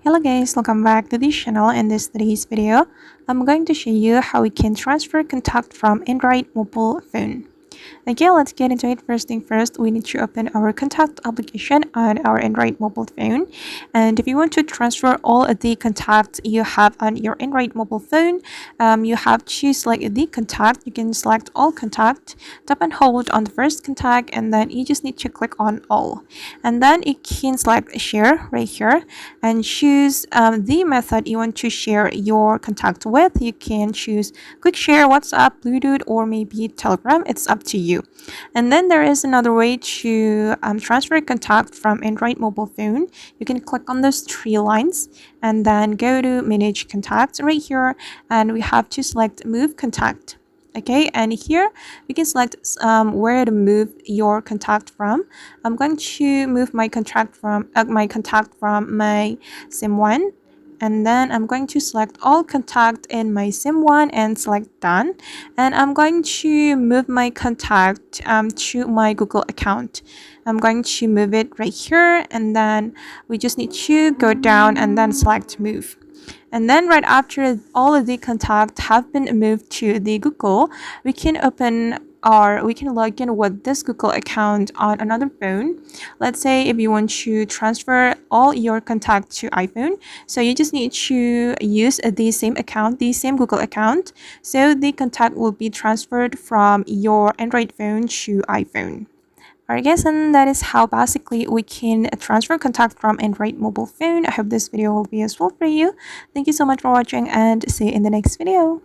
Hello guys, welcome back to this channel. In today's video, I'm going to show you how we can transfer contact from Android mobile phone. Okay, let's get into it. First thing first, we need to open our contact application on our Android mobile phone. And if you want to transfer all of the contacts you have on your Android mobile phone, you have to select the contact. You can select all contact, tap and hold on the first contact, and then you just need to click on all. And then you can select share right here and choose the method you want to share your contact with. You can choose quick share, WhatsApp, Bluetooth, or maybe Telegram. It's up to you. And then there is another way to transfer contact from Android mobile phone. You can click on those three lines and then go to manage contacts right here, and we have to select move contact. Okay, and here we can select where to move your contact from. I'm going to move my contact from my sim 1, and then I'm going to select all contact in my sim 1 and select done. And I'm going to move my contact to my Google account. I'm going to move it right here, and then we just need to go down and then select move. And then right after all of the contacts have been moved to the Google, we can log in with this Google account on another phone. Let's say if you want to transfer all your contacts to iPhone, so you just need to use the same account, the same Google account, so the contact will be transferred from your Android phone to iPhone. Alright guys, and that is how basically we can transfer contact from Android mobile phone. I hope this video will be useful for you. Thank you so much for watching, and see you in the next video.